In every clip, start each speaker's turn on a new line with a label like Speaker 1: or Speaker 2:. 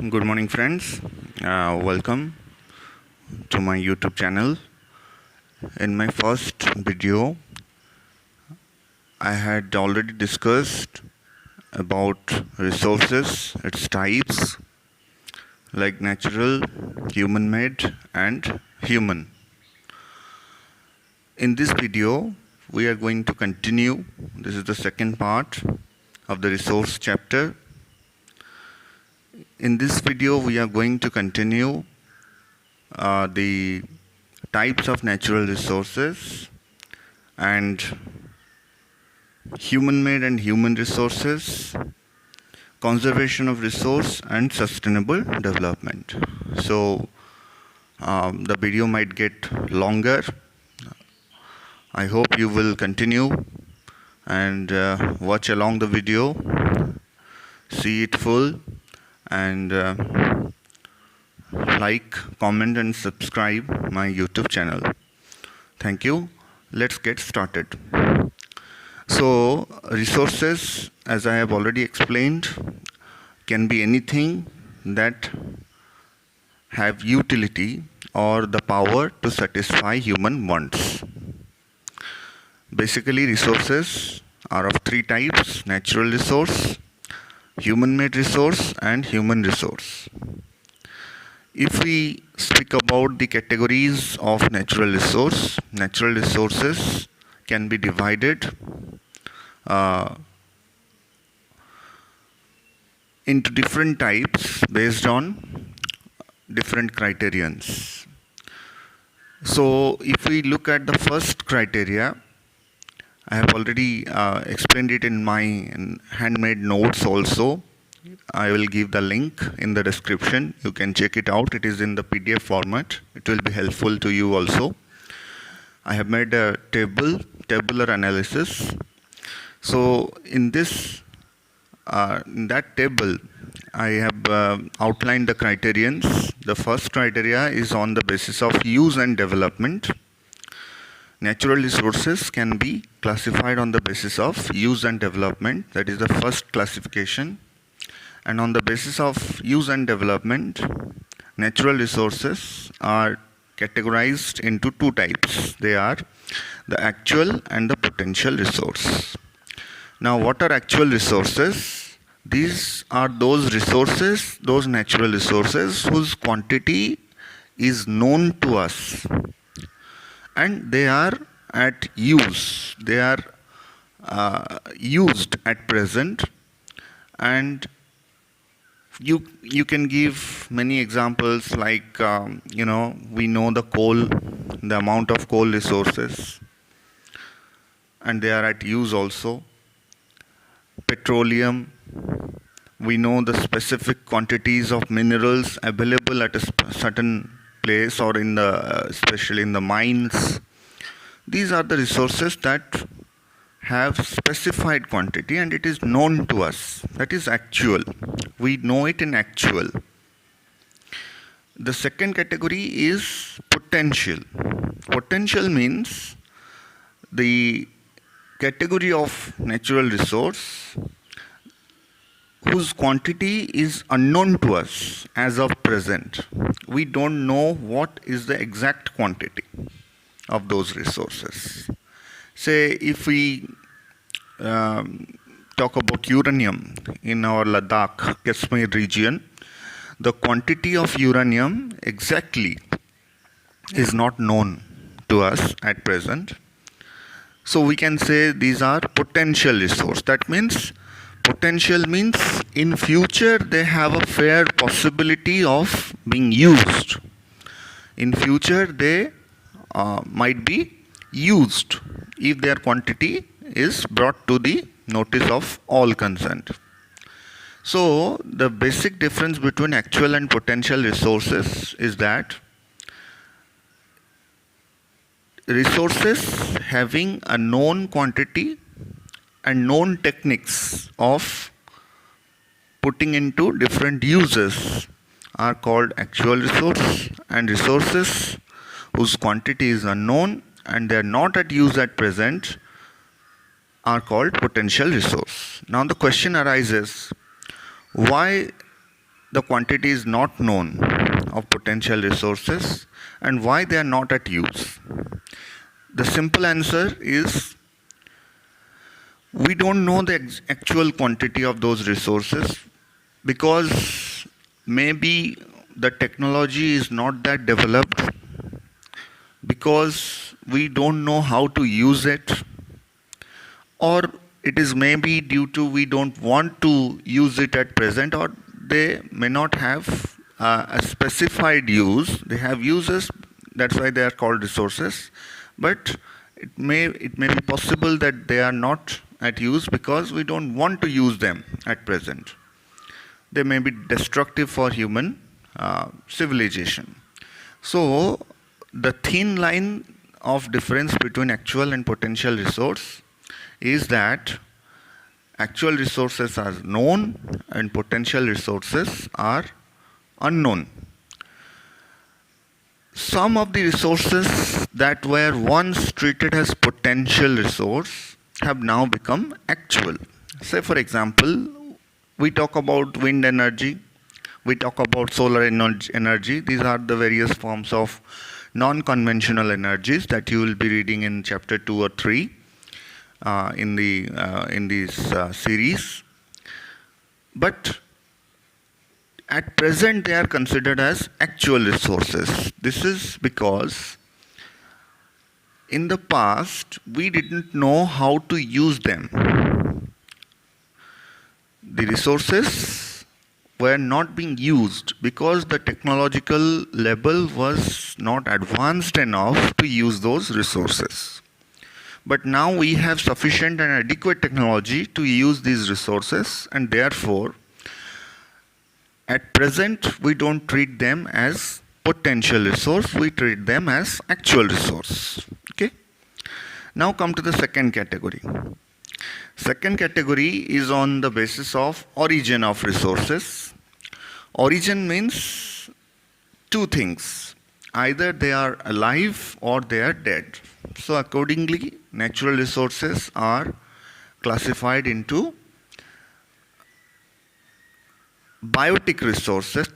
Speaker 1: Good morning, friends. Welcome to my YouTube channel. In my first video, I had already discussed about resources, its types, like natural, human-made, and human. In this video, we are going to continue. This is the second part of the resource chapter. In this video, we are going to continue the types of natural resources and human-made and human resources, conservation of resource and sustainable development. So the video might get longer. I hope you will continue and watch along the video, see it full, and like, comment and subscribe my YouTube channel. Thank you. Let's get started. So resources, as I have already explained, can be anything that have utility or the power to satisfy human wants. Basically, resources are of three types: natural resource, human-made resource, and human resource. If we speak about the categories of natural resources can be divided into different types based on different criterions. So if we look at the first criteria, I have already explained it in my handmade notes also. I will give the link in the description. You can check it out. It is in the PDF format. It will be helpful to you also. I have made a tabular analysis. So in that table, I have outlined the criterions. The first criteria is on the basis of use and development. Natural resources can be classified on the basis of use and development. That is the first classification. And on the basis of use and development, natural resources are categorized into two types. They are the actual and the potential resource. Now, what are actual resources? These are those resources, those natural resources whose quantity is known to us, and they are at use. They are used at present, and you can give many examples like we know the amount of coal resources, and they are at use also. Petroleum, we know the specific quantities of minerals available at a certain place or especially in the mines. These are the resources that have specified quantity and it is known to us. That is actual. We know it in actual. The second category is potential. Potential means the category of natural resource whose quantity is unknown to us as of present. We don't know what is the exact quantity of those resources. Say if we talk about uranium in our Ladakh, Kashmir region, the quantity of uranium exactly is not known to us at present. So we can say these are potential resource. That means potential means in future they have a fair possibility of being used. In future they might be used if their quantity is brought to the notice of all concerned. So the basic difference between actual and potential resources is that resources having a known quantity and known techniques of putting into different uses are called actual resource, and resources whose quantity is unknown and they are not at use at present are called potential resource. Now the question arises, why the quantity is not known of potential resources and why they are not at use? The simple answer is we don't know the actual quantity of those resources because maybe the technology is not that developed, because we don't know how to use it, or it is maybe due to we don't want to use it at present, or they may not have a specified use. They have uses, that's why they are called resources, but it may be possible that they are not at use because we don't want to use them at present. They may be destructive for human civilization. So the thin line of difference between actual and potential resource is that actual resources are known and potential resources are unknown. Some of the resources that were once treated as potential resource have now become actual. Say for example, we talk about wind energy, we talk about solar energy. These are the various forms of non-conventional energies that you will be reading in chapter 2 or 3 in this series. But at present they are considered as actual resources. This is because in the past we didn't know how to use them. The resources were not being used because the technological level was not advanced enough to use those resources. But now we have sufficient and adequate technology to use these resources, and therefore at present we don't treat them as potential resource, we treat them as actual resource. Okay? Now come to the second category. Second category is on the basis of origin of resources. Origin means two things. Either they are alive or they are dead. So accordingly, natural resources are classified into biotic resources,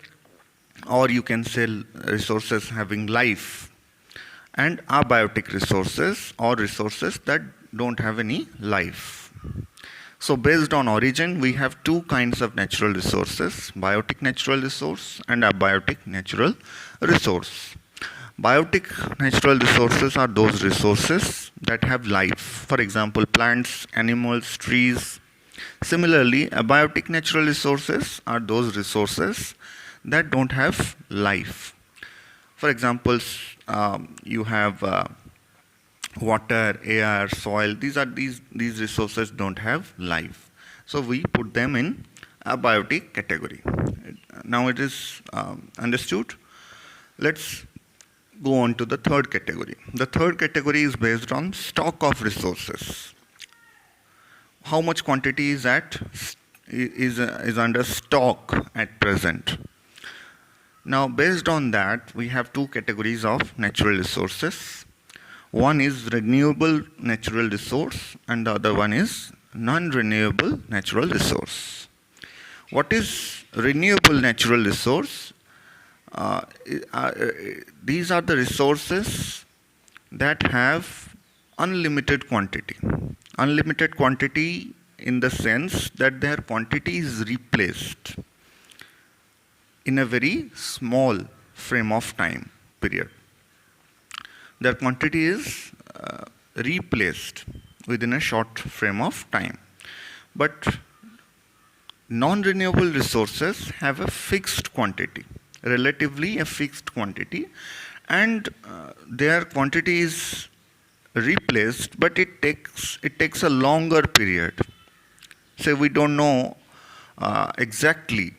Speaker 1: or you can say resources having life, and abiotic resources, or resources that don't have any life. So based on origin, we have two kinds of natural resources: biotic natural resource and abiotic natural resource. Biotic natural resources are those resources that have life. For example, plants, animals, trees. Similarly, abiotic natural resources are those resources that don't have life. For example, you have water, air, soil. These resources don't have life. So we put them in abiotic category. Now it is understood. Let's go on to the third category. The third category is based on stock of resources. How much quantity is under stock at present. Now based on that, we have two categories of natural resources. One is renewable natural resource and the other one is non-renewable natural resource. What is renewable natural resource? These are the resources that have unlimited quantity. Unlimited quantity in the sense that their quantity is replaced in a very small frame of time period. Their quantity is replaced within a short frame of time. But non-renewable resources have a fixed quantity, relatively a fixed quantity, and their quantity is replaced, but it takes a longer period. Say we don't know exactly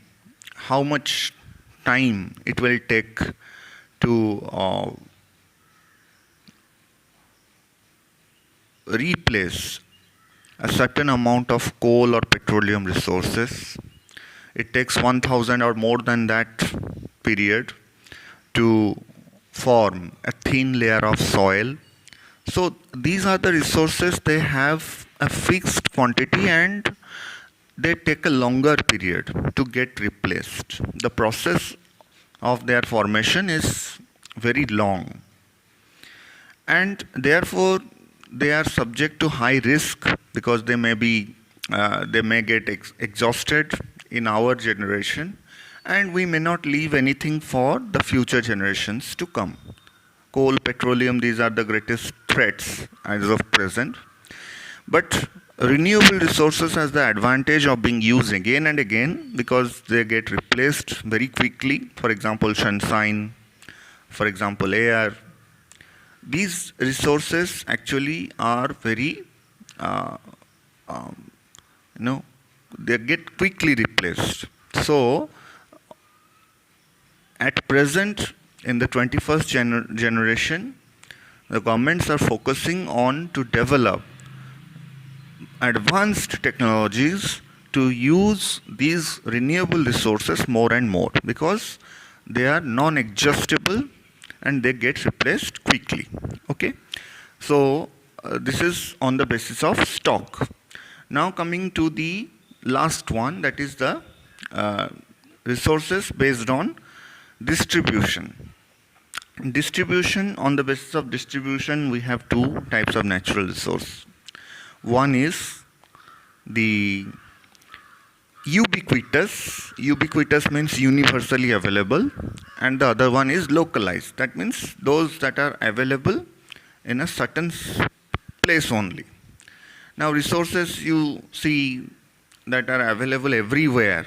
Speaker 1: how much time it will take to replace a certain amount of coal or petroleum resources. It takes 1000 or more than that period to form a thin layer of soil. So these are the resources, they have a fixed quantity and they take a longer period to get replaced. The process of their formation is very long, and therefore they are subject to high risk because they may get exhausted in our generation, and we may not leave anything for the future generations to come. Coal, petroleum, these are the greatest threats as of present. But renewable resources has the advantage of being used again and again because they get replaced very quickly. For example, sunshine, for example, air. These resources actually are very, uh, um, they get quickly replaced. So, at present, in the 21st generation, the governments are focusing on to develop advanced technologies to use these renewable resources more and more because they are non-exhaustible and they get replaced quickly. Okay, so this is on the basis of stock. Now coming to the last one, that is the resources based on distribution. Distribution, on the basis of distribution, we have two types of natural resource. One is the ubiquitous. Ubiquitous means universally available, and the other one is localized. That means those that are available in a certain place only. Now resources you see that are available everywhere.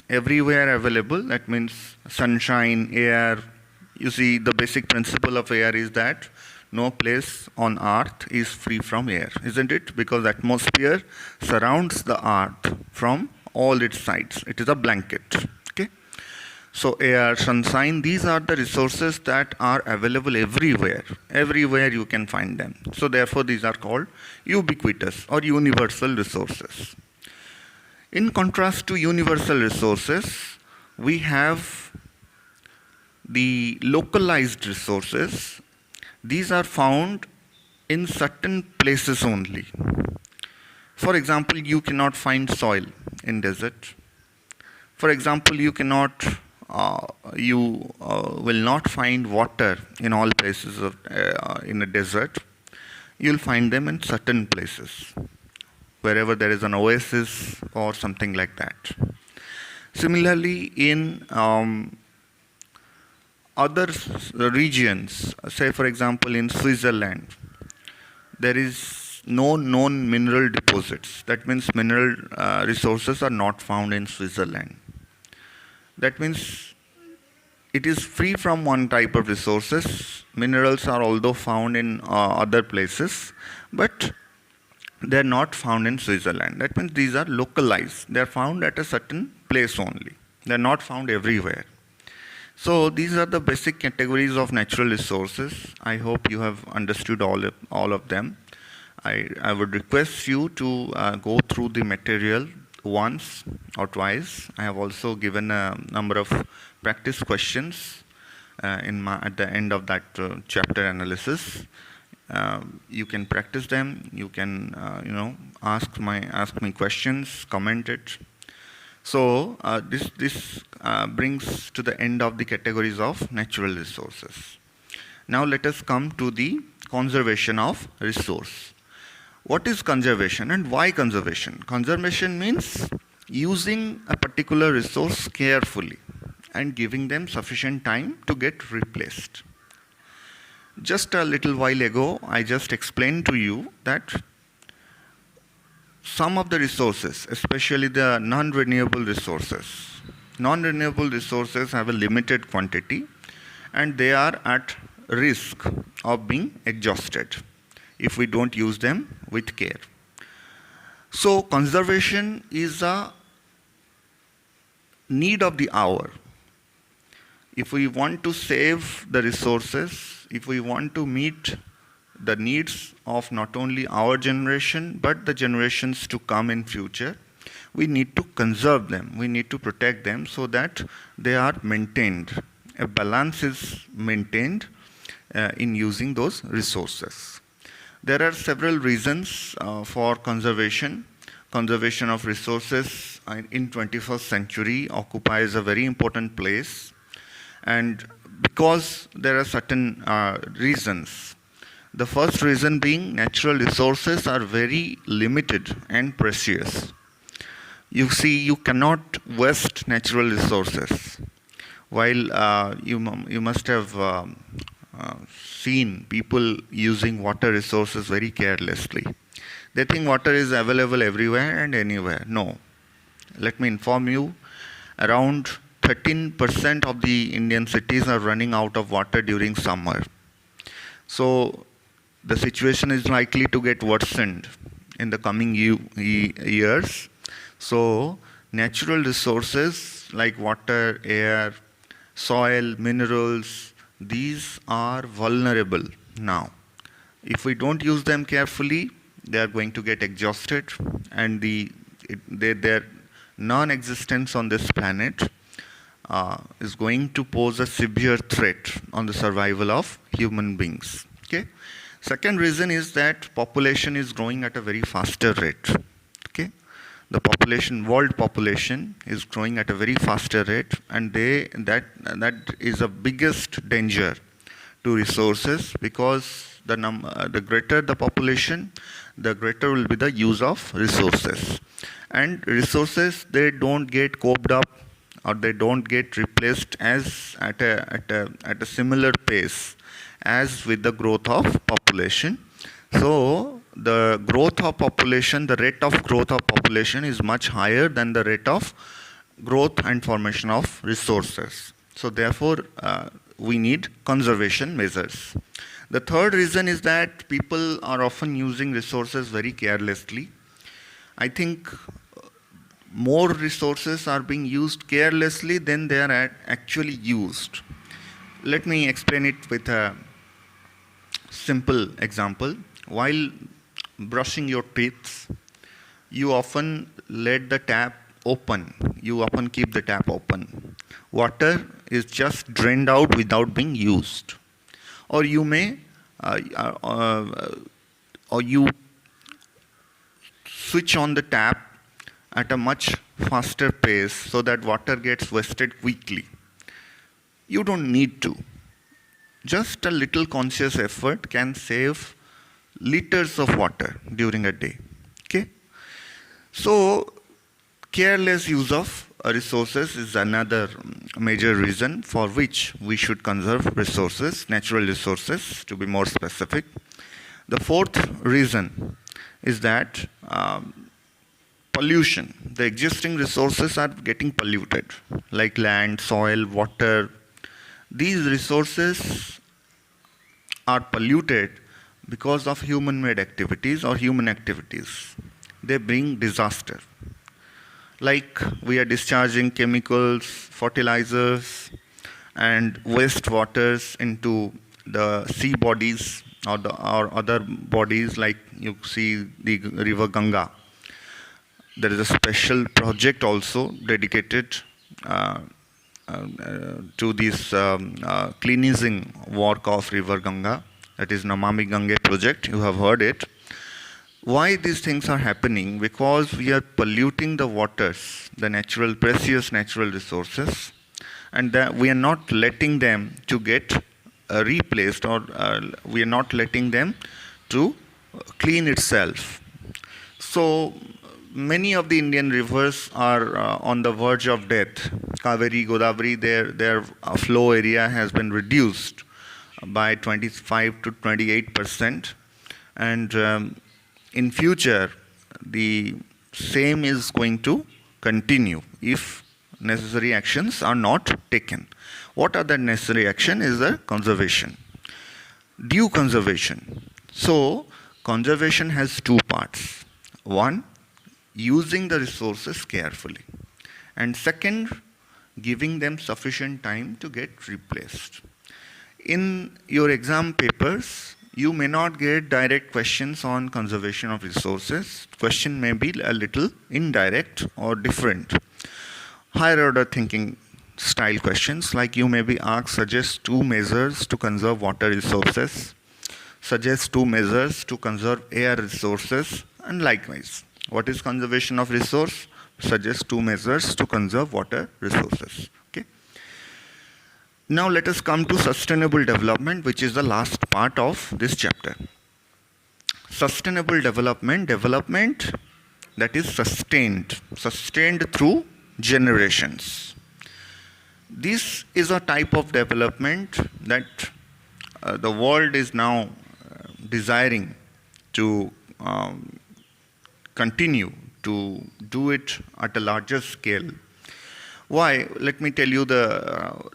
Speaker 1: Everywhere available, that means sunshine, air. You see the basic principle of air is that no place on earth is free from air, isn't it? Because atmosphere surrounds the earth from all its sides. It is a blanket. Okay? So air, sunshine, these are the resources that are available everywhere. Everywhere you can find them. So therefore these are called ubiquitous or universal resources. In contrast to universal resources, we have the localized resources. These are found in certain places only. For example, you cannot find soil in desert. For example, you will not find water in all places in a desert. You'll find them in certain places, wherever there is an oasis or something like that. Similarly, in other regions, say for example in Switzerland, there is no known mineral deposits. That means mineral resources are not found in Switzerland. That means it is free from one type of resources. Minerals are although found in other places, but they are not found in Switzerland. That means these are localized. They are found at a certain place only. They are not found everywhere. So these are the basic categories of natural resources. I hope you have understood all of them. I would request you to go through the material once or twice. I have also given a number of practice questions at the end of that chapter analysis. You can practice them. You can ask me questions, comment it. So this brings to the end of the categories of natural resources. Now let us come to the conservation of resource. What is conservation and why conservation? Conservation means using a particular resource carefully and giving them sufficient time to get replaced. Just a little while ago, I just explained to you that some of the resources, especially the non-renewable resources have a limited quantity and they are at risk of being exhausted if we don't use them with care. So conservation is a need of the hour. If we want to save the resources, if we want to meet the needs of not only our generation but the generations to come in future, we need to conserve them, we need to protect them so that they are maintained. A balance is maintained in using those resources. There are several reasons for conservation. conservation of resources in 21st century occupies a very important place, and because there are certain reasons. The first reason being natural resources are very limited and precious. You see, you cannot waste natural resources. While you must have seen people using water resources very carelessly. They think water is available everywhere and anywhere. No. Let me inform you, around 13% of the Indian cities are running out of water during summer. So the situation is likely to get worsened in the coming years. So natural resources like water, air, soil, minerals, these are vulnerable now. If we don't use them carefully, they are going to get exhausted, and their non-existence on this planet is going to pose a severe threat on the survival of human beings. Okay. Second reason is that population is growing at a very faster rate. Okay. The world population is growing at a very faster rate, and that is the biggest danger to resources, because the greater the population, the greater will be the use of resources. And resources, they don't get coped up, or they don't get replaced as at a similar pace as with the growth of population. So the growth of population, the rate of growth of population is much higher than the rate of growth and formation of resources. So therefore, we need conservation measures. The third reason is that people are often using resources very carelessly. I think more resources are being used carelessly than they are actually used. Let me explain it with a simple example. While brushing your teeth, you often let the tap open. You often keep the tap open. Water is just drained out without being used. Or you may, or you switch on the tap at a much faster pace so that water gets wasted quickly. You don't need to. Just a little conscious effort can save liters of water during a day. Okay? So, careless use of resources is another major reason for which we should conserve resources, natural resources, to be more specific. The fourth reason is that pollution. The existing resources are getting polluted, like land, soil, water. These resources are polluted because of human-made activities or human activities. They bring disaster. Like we are discharging chemicals, fertilizers, and wastewaters into the sea bodies or other bodies, like you see the river Ganga. There is a special project also dedicated to this cleansing work of river Ganga. That is Namami Gange project. You have heard it. Why these things are happening? Because we are polluting the waters, the natural, precious natural resources, and that we are not letting them to get replaced, or we are not letting them to clean itself. So many of the Indian rivers are on the verge of death. Kaveri, Godavari, their flow area has been reduced by 25 to 28%, and in future the same is going to continue if necessary actions are not taken. What are the necessary action is the conservation, due conservation. So conservation has two parts. One, using the resources carefully, and second, giving them sufficient time to get replaced. In your exam papers, you may not get direct questions on conservation of resources. Question may be a little indirect or different. Higher order thinking style questions, like you may be asked, suggest 2 measures to conserve water resources, suggest 2 measures to conserve air resources, and likewise. What is conservation of resource? Suggest 2 measures to conserve water resources. Okay. Now let us come to sustainable development, which is the last part of this chapter. Sustainable development, development that is sustained through generations. This is a type of development that the world is now desiring to continue to do it at a larger scale. Why? Let me tell you the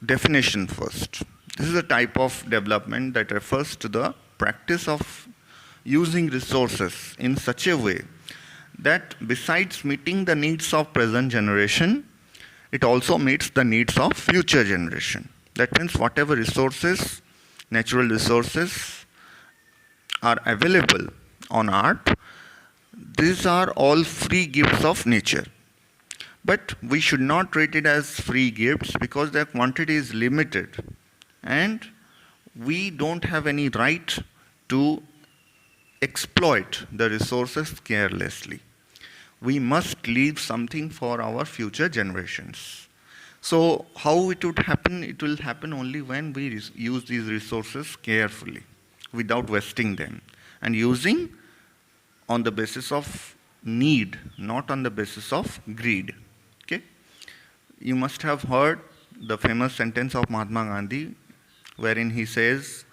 Speaker 1: definition first. This is a type of development that refers to the practice of using resources in such a way that besides meeting the needs of present generation, it also meets the needs of future generation. That means whatever resources, natural resources are available on earth, these are all free gifts of nature. But we should not treat it as free gifts because their quantity is limited and we don't have any right to exploit the resources carelessly. We must leave something for our future generations. So how it would happen? It will happen only when we use these resources carefully, without wasting them, and using on the basis of need, not on the basis of greed. Okay? You must have heard the famous sentence of Mahatma Gandhi, wherein he says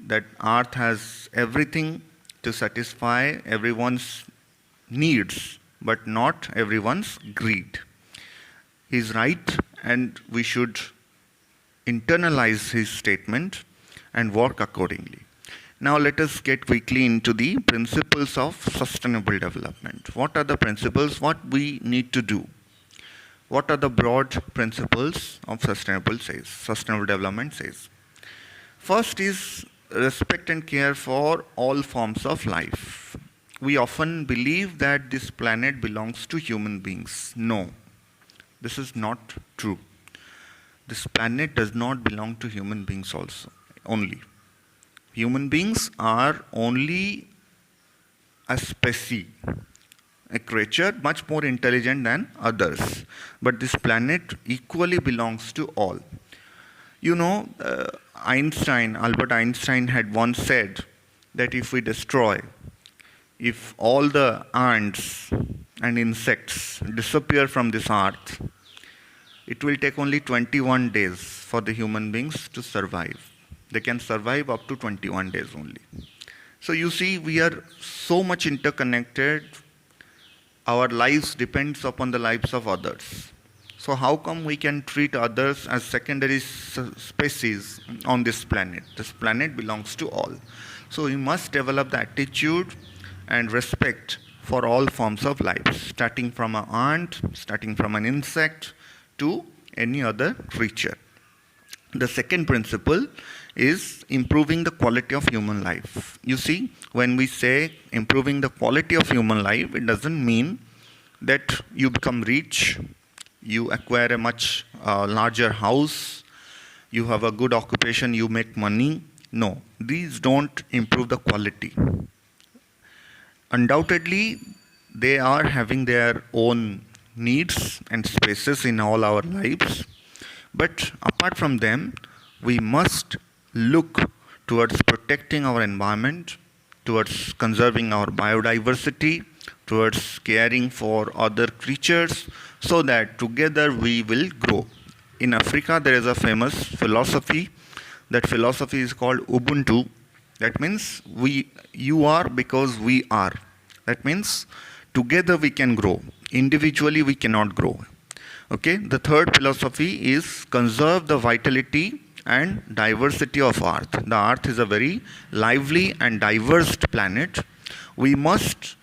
Speaker 1: that earth has everything to satisfy everyone's needs, but not everyone's greed. He's right, and we should internalize his statement and work accordingly. Now let us get quickly into the principles of sustainable development. What are the principles? What we need to do? What are the broad principles of sustainable development says? First is respect and care for all forms of life. We often believe that this planet belongs to human beings. No, this is not true. This planet does not belong to human beings only. Human beings are only a species, a creature much more intelligent than others. But this planet equally belongs to all. You know, Albert Einstein had once said that if all the ants and insects disappear from this earth, it will take only 21 days for the human beings to survive. They can survive up to 21 days only. So you see, we are so much interconnected. Our lives depends upon the lives of others. So how come we can treat others as secondary species on this planet? This planet belongs to all. So we must develop the attitude and respect for all forms of life, starting from an ant, starting from an insect, to any other creature. The second principle is improving the quality of human life. You see, when we say improving the quality of human life, it doesn't mean that you become rich, you acquire a much larger house, you have a good occupation, you make money. No, these don't improve the quality. Undoubtedly, they are having their own needs and spaces in all our lives. But apart from them, we must look towards protecting our environment, towards conserving our biodiversity, towards caring for other creatures, so that together we will grow. In Africa, there is a famous philosophy. That philosophy is called Ubuntu. That means you are because we are. That means together we can grow. Individually we cannot grow. Okay. The third philosophy is conserve the vitality and diversity of Earth. The Earth is a very lively and diverse planet. We must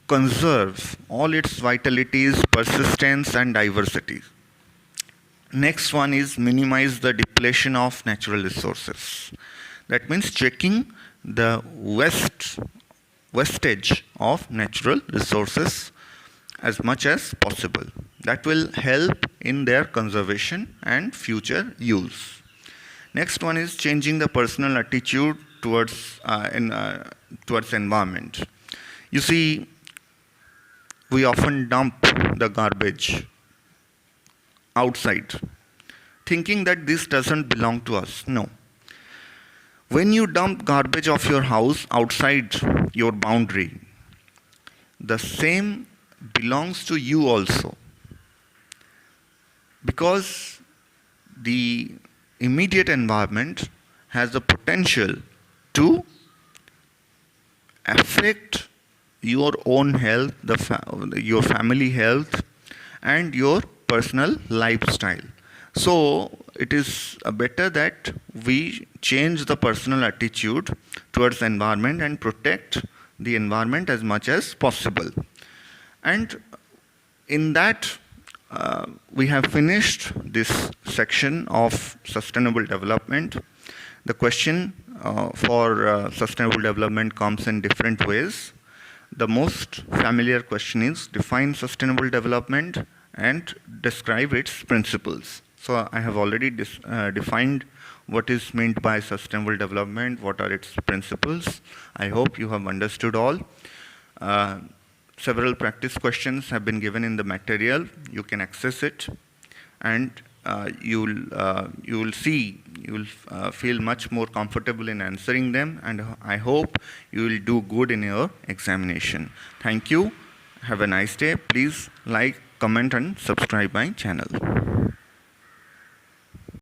Speaker 1: conserve all its vitalities, persistence, and diversity. Next one is minimize the depletion of natural resources. That means checking the wastage of natural resources as much as possible. That will help in their conservation and future use. Next one is changing the personal attitude towards environment. You see, we often dump the garbage outside, thinking that this doesn't belong to us. No. When you dump garbage of your house outside your boundary, the same belongs to you also. Because the immediate environment has the potential to affect your own health, your family health, and your personal lifestyle. So it is better that we change the personal attitude towards the environment and protect the environment as much as possible. And in that, we have finished this section of sustainable development. The question for sustainable development comes in different ways. The most familiar question is define sustainable development and describe its principles. So I have already defined what is meant by sustainable development, what are its principles. I hope you have understood all. Several practice questions have been given in the material. You can access it, and you will feel much more comfortable in answering them, and I hope you will do good in your examination. Thank you. Have a nice day. Please like, comment, and subscribe my channel.